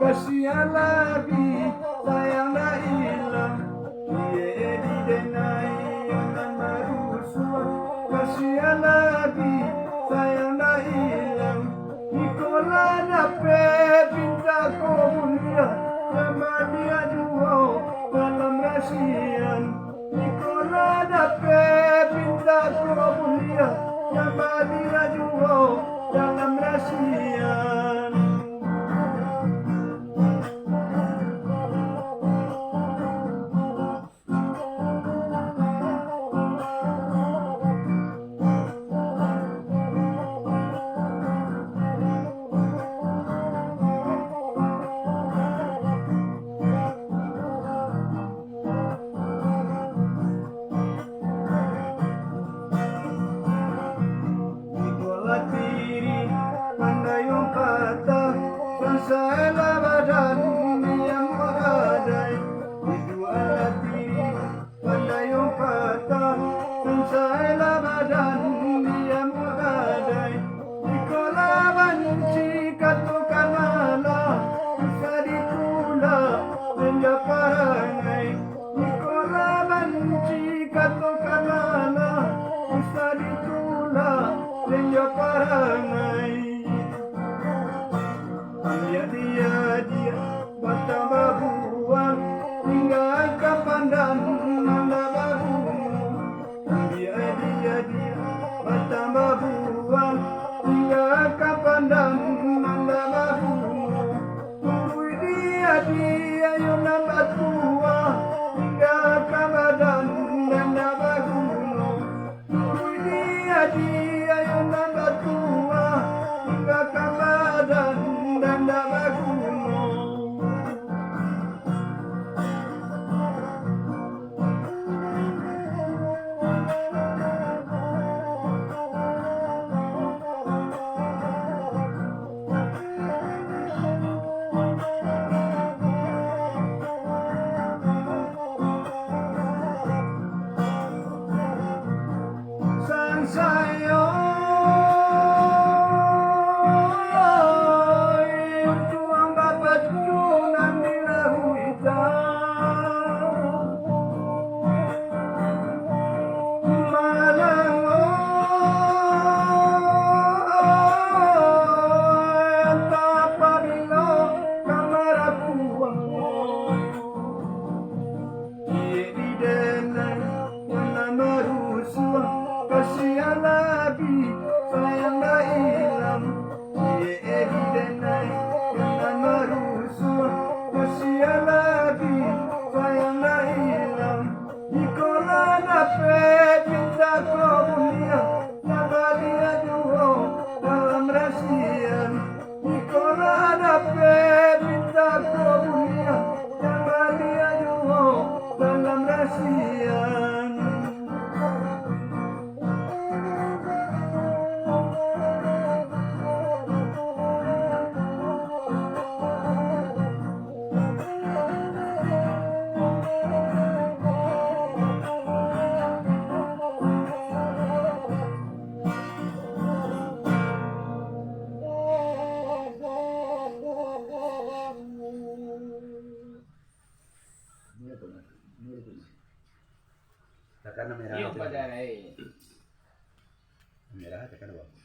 kasihan lebih sayang dah hilang. Dia di denai yang merusua, kasihan lebih sayang dah hilang. Nikola dapat pinta komunia, nama dia jual dalam rasian. Nikola dapat pinta komunia, nama dia jual dalam rasian. Tiri pandai kata salah badan yang meradai dua tiri pandai kata salah badan yang meradai dikola banci katukan malah bisa ditula benda parangai dikola banci katukan malah bisa ditula benda parangai. Dia bertambah buang hingga kapan dan mana baru. Dia bertambah buang hingga kapan dan mana baru. Tunggu dia yang nambah tua hingga kapan dan mana baru. Tunggu dia yang nambah tua hingga kapan dan mana baru. Sayo tuang bapak cunan di lahu hitam malang entah apabila kamar puang di denai yang merusua kasihan lebih sayang dah hilang. Dia di denai yang merusua kasihan lebih sayang dah hilang. Nikola dapat pinta komunia, nama dia jual dalam rasian. Nikola dapat pinta komunia, nama dia jual dalam rasian. Tekan merah. Iya pada Merah tekan bawah.